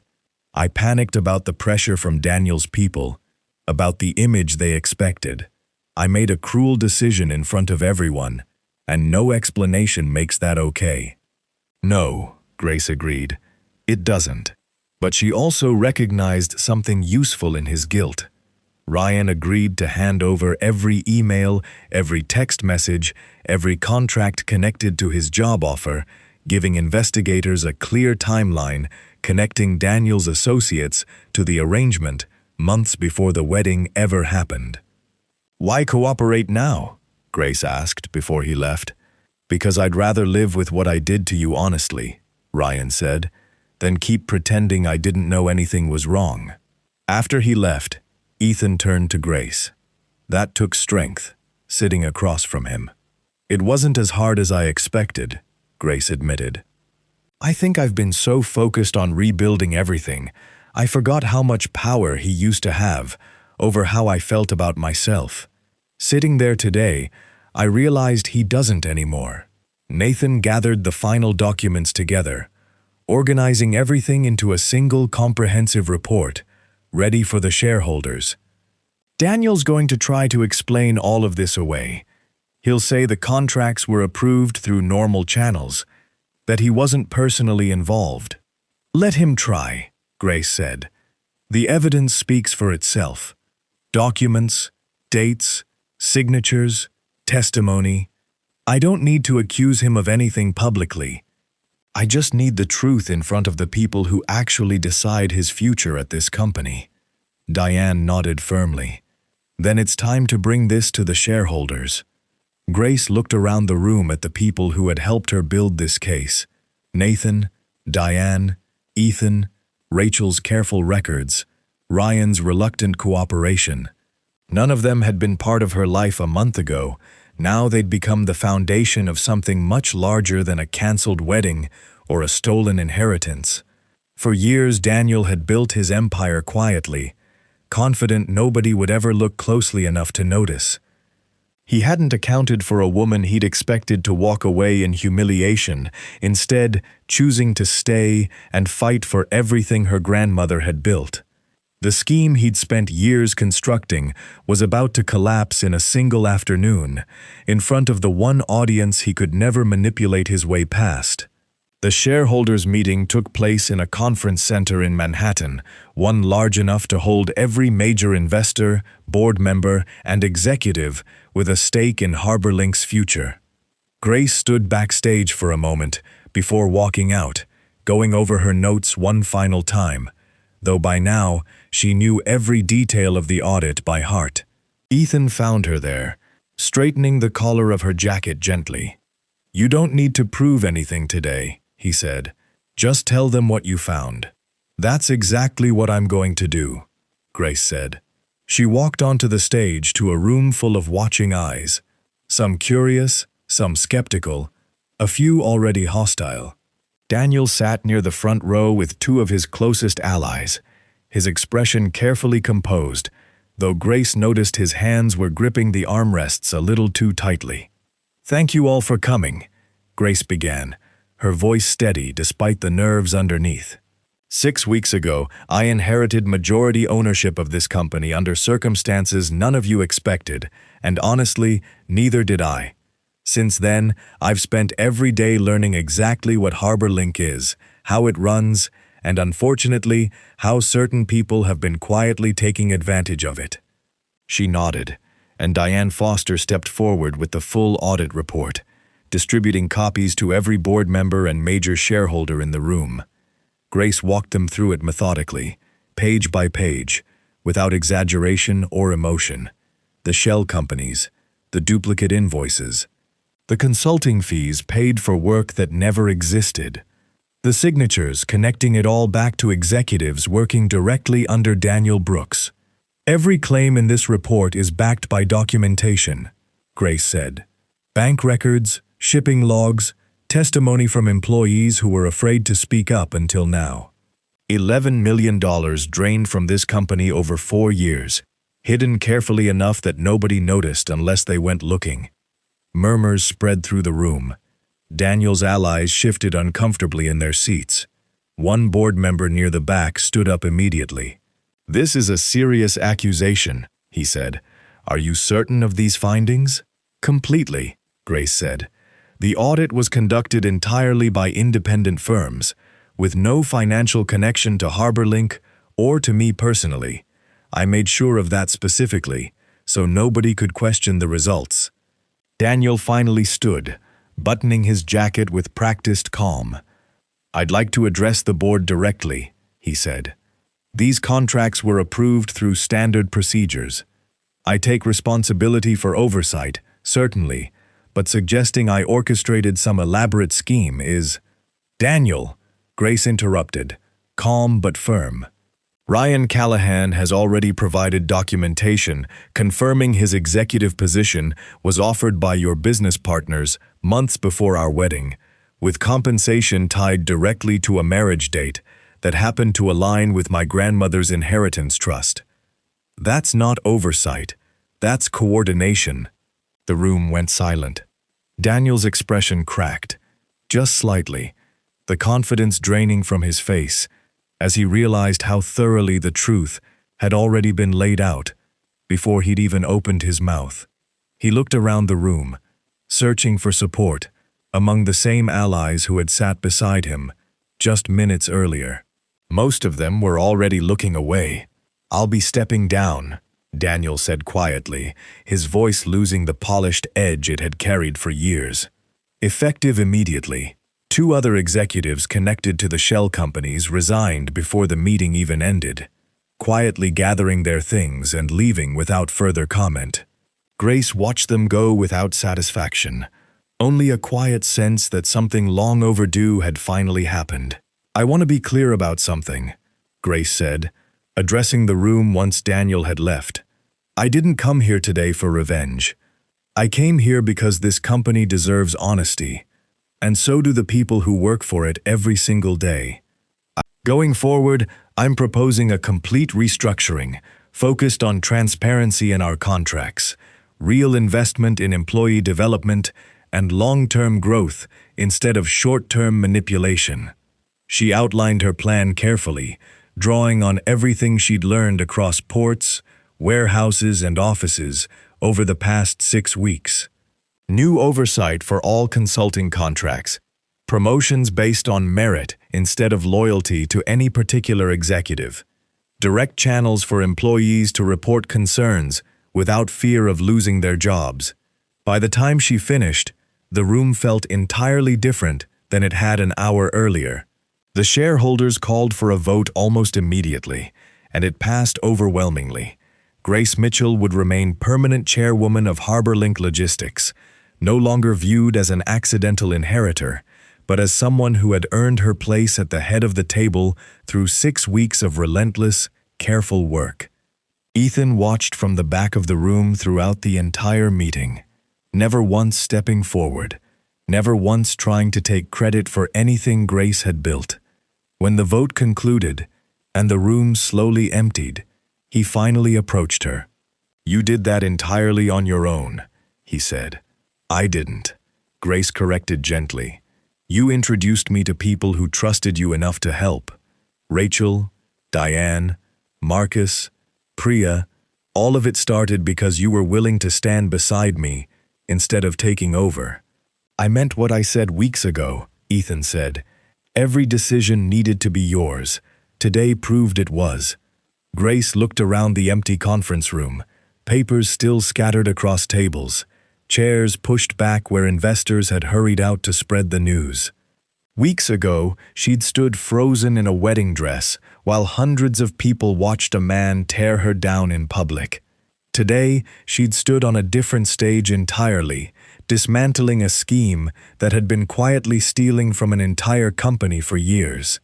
I panicked about the pressure from Daniel's people, about the image they expected. I made a cruel decision in front of everyone, and no explanation makes that okay." "No," Grace agreed. "It doesn't." But she also recognized something useful in his guilt. Ryan agreed to hand over every email, every text message, every contract connected to his job offer, giving investigators a clear timeline connecting Daniel's associates to the arrangement months before the wedding ever happened. "Why cooperate now?" Grace asked before he left. "Because I'd rather live with what I did to you honestly," Ryan said. then keep pretending I didn't know anything was wrong. After he left, Ethan turned to Grace. That took strength, sitting across from him. It wasn't as hard as I expected, Grace admitted. I think I've been so focused on rebuilding everything, I forgot how much power he used to have over how I felt about myself. Sitting there today, I realized he doesn't anymore. Nathan gathered the final documents together, organizing everything into a single comprehensive report, ready for the shareholders. Daniel's going to try to explain all of this away. He'll say the contracts were approved through normal channels, that he wasn't personally involved. Let him try, Grace said. The evidence speaks for itself. Documents, dates, signatures, testimony. I don't need to accuse him of anything publicly. I just need the truth in front of the people who actually decide his future at this company. Diane nodded firmly. Then it's time to bring this to the shareholders. Grace looked around the room at the people who had helped her build this case. Nathan, Diane, Ethan, Rachel's careful records, Ryan's reluctant cooperation. None of them had been part of her life a month ago. Now they'd become the foundation of something much larger than a canceled wedding or a stolen inheritance. For years, Daniel had built his empire quietly, confident nobody would ever look closely enough to notice. He hadn't accounted for a woman he'd expected to walk away in humiliation, instead choosing to stay and fight for everything her grandmother had built. The scheme he'd spent years constructing was about to collapse in a single afternoon, in front of the one audience he could never manipulate his way past. The shareholders' meeting took place in a conference center in Manhattan, one large enough to hold every major investor, board member, and executive with a stake in HarborLink's future. Grace stood backstage for a moment before walking out, going over her notes one final time, though by now she knew every detail of the audit by heart. Ethan found her there, straightening the collar of her jacket gently. "You don't need to prove anything today," he said. "Just tell them what you found." "That's exactly what I'm going to do," Grace said. She walked onto the stage to a room full of watching eyes, some curious, some skeptical, a few already hostile. Daniel sat near the front row with two of his closest allies, his expression carefully composed, though Grace noticed his hands were gripping the armrests a little too tightly. "Thank you all for coming," Grace began, her voice steady despite the nerves underneath. 6 weeks ago, I inherited majority ownership of this company under circumstances none of you expected, and honestly, neither did I. Since then, I've spent every day learning exactly what HarborLink is, how it runs, and unfortunately, how certain people have been quietly taking advantage of it. She nodded, and Diane Foster stepped forward with the full audit report, distributing copies to every board member and major shareholder in the room. Grace walked them through it methodically, page by page, without exaggeration or emotion. The shell companies, the duplicate invoices, the consulting fees paid for work that never existed, the signatures connecting it all back to executives working directly under Daniel Brooks. "Every claim in this report is backed by documentation," Grace said. "Bank records, shipping logs, testimony from employees who were afraid to speak up until now. $11 million drained from this company over 4 years, hidden carefully enough that nobody noticed unless they went looking." Murmurs spread through the room. Daniel's allies shifted uncomfortably in their seats. One board member near the back stood up immediately. "This is a serious accusation," he said. "Are you certain of these findings?" "Completely," Grace said. "The audit was conducted entirely by independent firms, with no financial connection to HarborLink or to me personally. I made sure of that specifically, so nobody could question the results." Daniel finally stood, buttoning his jacket with practiced calm. "I'd like to address the board directly," he said. "These contracts were approved through standard procedures. I take responsibility for oversight, certainly, but suggesting I orchestrated some elaborate scheme is—" "Daniel," Grace interrupted, calm but firm. Ryan Callahan has already provided documentation confirming his executive position was offered by your business partners months before our wedding, with compensation tied directly to a marriage date that happened to align with my grandmother's inheritance trust. That's not oversight. That's coordination. The room went silent. Daniel's expression cracked, just slightly, the confidence draining from his face, as he realized how thoroughly the truth had already been laid out before he'd even opened his mouth. He looked around the room, searching for support among the same allies who had sat beside him just minutes earlier. Most of them were already looking away. "I'll be stepping down," Daniel said quietly, his voice losing the polished edge it had carried for years. Effective immediately, 2 other executives connected to the shell companies resigned before the meeting even ended, quietly gathering their things and leaving without further comment. Grace watched them go without satisfaction, only a quiet sense that something long overdue had finally happened. "I want to be clear about something," Grace said, addressing the room once Daniel had left. "I didn't come here today for revenge. I came here because this company deserves honesty, and so do the people who work for it every single day. Going forward, I'm proposing a complete restructuring, focused on transparency in our contracts, real investment in employee development, and long-term growth instead of short-term manipulation." She outlined her plan carefully, drawing on everything she'd learned across ports, warehouses, and offices over the past 6 weeks. New oversight for all consulting contracts, promotions based on merit instead of loyalty to any particular executive, direct channels for employees to report concerns without fear of losing their jobs. By the time she finished, the room felt entirely different than it had an hour earlier. The shareholders called for a vote almost immediately, and it passed overwhelmingly. Grace Mitchell would remain permanent chairwoman of HarborLink Logistics, no longer viewed as an accidental inheritor, but as someone who had earned her place at the head of the table through 6 weeks of relentless, careful work. Ethan watched from the back of the room throughout the entire meeting, never once stepping forward, never once trying to take credit for anything Grace had built. When the vote concluded, and the room slowly emptied, he finally approached her. "You did that entirely on your own," he said. "I didn't," Grace corrected gently. "You introduced me to people who trusted you enough to help. Rachel, Diane, Marcus, Priya, all of it started because you were willing to stand beside me instead of taking over." "I meant what I said weeks ago," Ethan said. "Every decision needed to be yours. Today proved it was." Grace looked around the empty conference room, papers still scattered across tables, chairs pushed back where investors had hurried out to spread the news. Weeks ago, she'd stood frozen in a wedding dress while hundreds of people watched a man tear her down in public. Today, she'd stood on a different stage entirely, dismantling a scheme that had been quietly stealing from an entire company for years.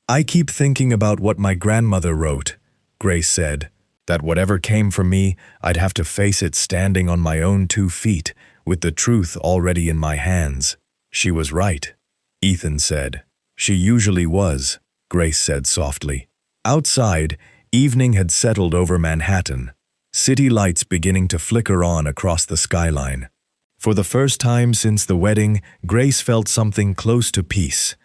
"I keep thinking about what my grandmother wrote," Grace said, "that whatever came for me, I'd have to face it standing on my own 2 feet, with the truth already in my hands." "She was right," Ethan said. "She usually was," Grace said softly. Outside, evening had settled over Manhattan, city lights beginning to flicker on across the skyline. For the first time since the wedding, Grace felt something close to peace.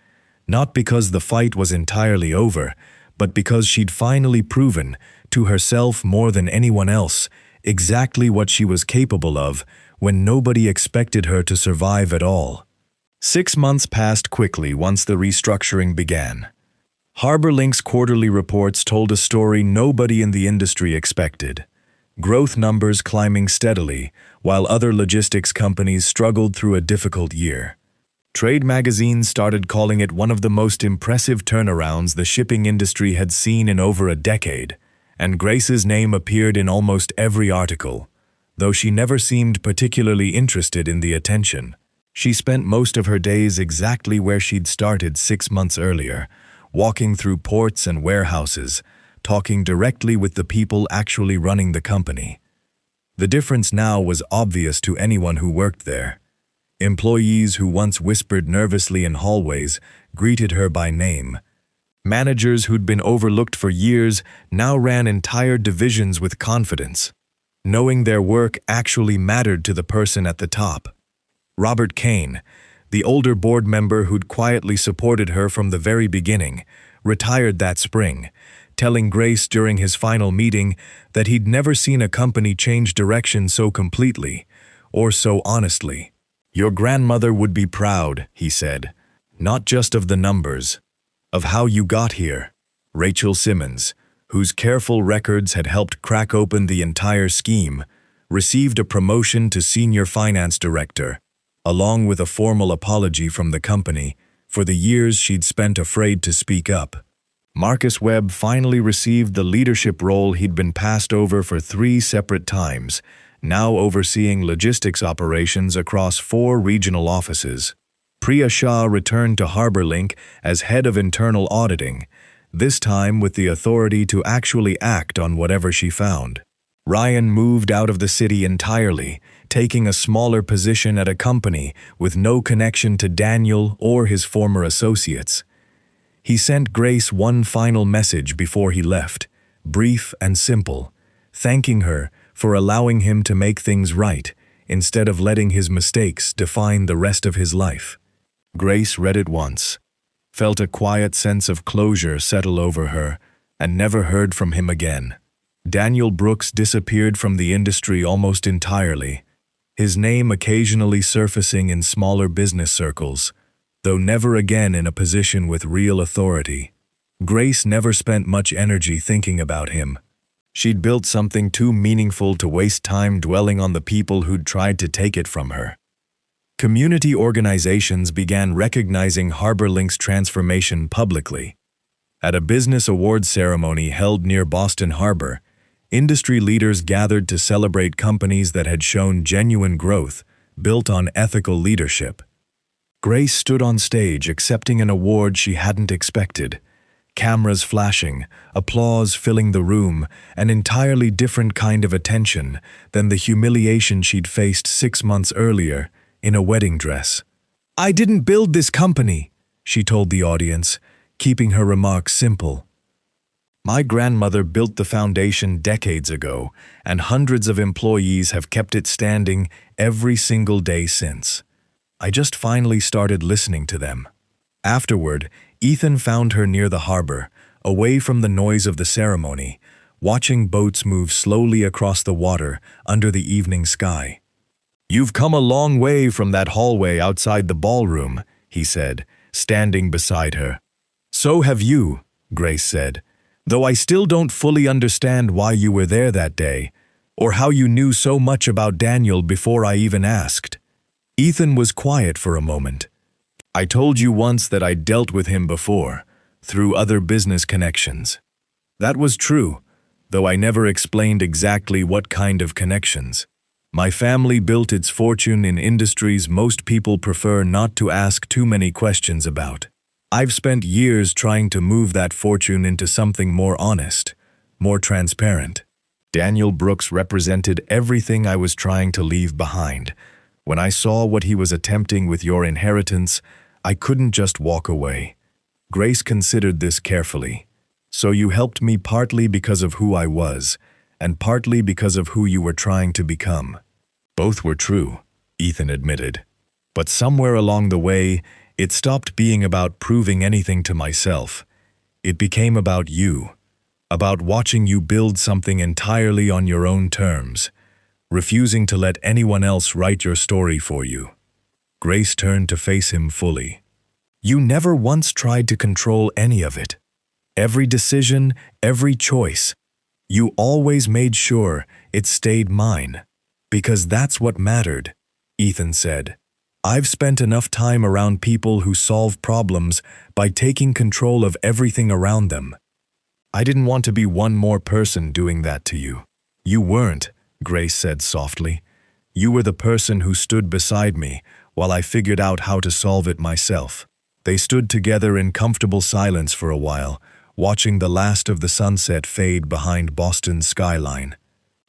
Not because the fight was entirely over, but because she'd finally proven, to herself more than anyone else, exactly what she was capable of when nobody expected her to survive at all. 6 months passed quickly once the restructuring began. HarborLink's quarterly reports told a story nobody in the industry expected. Growth numbers climbing steadily, while other logistics companies struggled through a difficult year. Trade magazines started calling it one of the most impressive turnarounds the shipping industry had seen in over a decade, and Grace's name appeared in almost every article, though she never seemed particularly interested in the attention. She spent most of her days exactly where she'd started 6 months earlier, walking through ports and warehouses, talking directly with the people actually running the company. The difference now was obvious to anyone who worked there. Employees who once whispered nervously in hallways greeted her by name. Managers who'd been overlooked for years now ran entire divisions with confidence, knowing their work actually mattered to the person at the top. Robert Kane, the older board member who'd quietly supported her from the very beginning, retired that spring, telling Grace during his final meeting that he'd never seen a company change direction so completely, or so honestly. "Your grandmother would be proud," he said, "not just of the numbers, of how you got here." Rachel Simmons, whose careful records had helped crack open the entire scheme, received a promotion to senior finance director, along with a formal apology from the company for the years she'd spent afraid to speak up. Marcus Webb finally received the leadership role he'd been passed over for 3 separate times, now overseeing logistics operations across 4 regional offices. Priya Shah returned to HarborLink as head of internal auditing, this time with the authority to actually act on whatever she found. Ryan moved out of the city entirely, taking a smaller position at a company with no connection to Daniel or his former associates. He sent Grace one final message before he left, brief and simple, thanking her for allowing him to make things right instead of letting his mistakes define the rest of his life. Grace read it once, felt a quiet sense of closure settle over her, and never heard from him again. Daniel Brooks disappeared from the industry almost entirely, his name occasionally surfacing in smaller business circles, though never again in a position with real authority. Grace never spent much energy thinking about him. She'd built something too meaningful to waste time dwelling on the people who'd tried to take it from her. Community organizations began recognizing HarborLink's transformation publicly. At a business awards ceremony held near Boston Harbor, industry leaders gathered to celebrate companies that had shown genuine growth, built on ethical leadership. Grace stood on stage accepting an award she hadn't expected. Cameras flashing, applause filling the room, an entirely different kind of attention than the humiliation she'd faced 6 months earlier in a wedding dress. "I didn't build this company," she told the audience, keeping her remarks simple. "My grandmother built the foundation decades ago, and hundreds of employees have kept it standing every single day since. I just finally started listening to them." Afterward, Ethan found her near the harbor, away from the noise of the ceremony, watching boats move slowly across the water under the evening sky. "You've come a long way from that hallway outside the ballroom," he said, standing beside her. "So have you," Grace said, "though I still don't fully understand why you were there that day, or how you knew so much about Daniel before I even asked." Ethan was quiet for a moment. "I told you once that I'd dealt with him before, through other business connections. That was true, though I never explained exactly what kind of connections. My family built its fortune in industries most people prefer not to ask too many questions about. I've spent years trying to move that fortune into something more honest, more transparent." Daniel Brooks represented everything I was trying to leave behind. When I saw what he was attempting with your inheritance, I couldn't just walk away. Grace considered this carefully. "So you helped me partly because of who I was, and partly because of who you were trying to become." "Both were true," Ethan admitted. "But somewhere along the way, it stopped being about proving anything to myself. It became about you, about watching you build something entirely on your own terms, refusing to let anyone else write your story for you." Grace turned to face him fully. "You never once tried to control any of it. Every decision, every choice, you always made sure it stayed mine. Because that's what mattered," Ethan said. "I've spent enough time around people who solve problems by taking control of everything around them. I didn't want to be one more person doing that to you." "You weren't," Grace said softly. "You were the person who stood beside me, while I figured out how to solve it myself. They stood together in comfortable silence for a while, watching the last of the sunset fade behind Boston's skyline.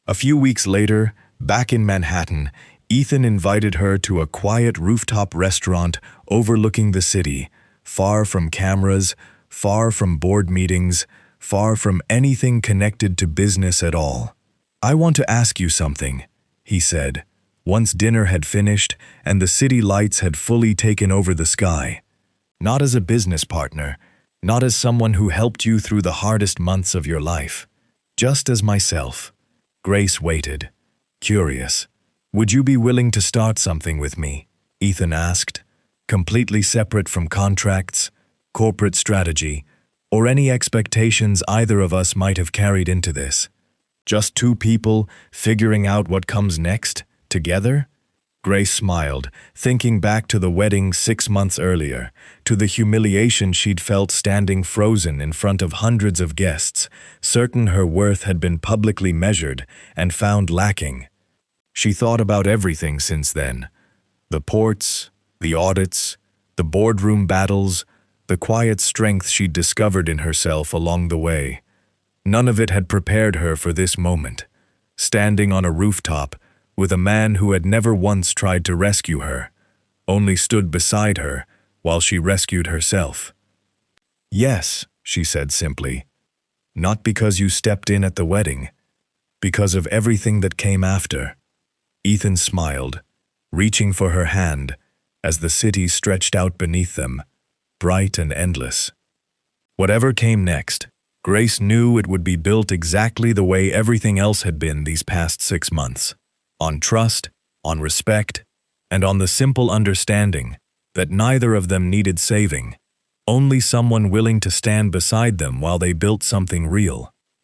A few weeks later, back in Manhattan, Ethan invited her to a quiet rooftop restaurant overlooking the city, far from cameras, far from board meetings, far from anything connected to business at all. "I want to ask you something," he said, once dinner had finished and the city lights had fully taken over the sky. "Not as a business partner, not as someone who helped you through the hardest months of your life. Just as myself." Grace waited, curious. "Would you be willing to start something with me?" Ethan asked, completely separate from contracts, corporate strategy, or any expectations either of us might have carried into this. Just two people figuring out what comes next, together? Grace smiled, thinking back to the wedding 6 months earlier, to the humiliation she'd felt standing frozen in front of hundreds of guests, certain her worth had been publicly measured and found lacking. She thought about everything since then. The ports, the audits, the boardroom battles, the quiet strength she'd discovered in herself along the way. None of it had prepared her for this moment, standing on a rooftop with a man who had never once tried to rescue her, only stood beside her while she rescued herself. "Yes," she said simply, "not because you stepped in at the wedding, because of everything that came after." Ethan smiled, reaching for her hand as the city stretched out beneath them, bright and endless. Whatever came next, Grace knew it would be built exactly the way everything else had been these past 6 months. On trust, on respect, and on the simple understanding that neither of them needed saving, only someone willing to stand beside them while they built something real.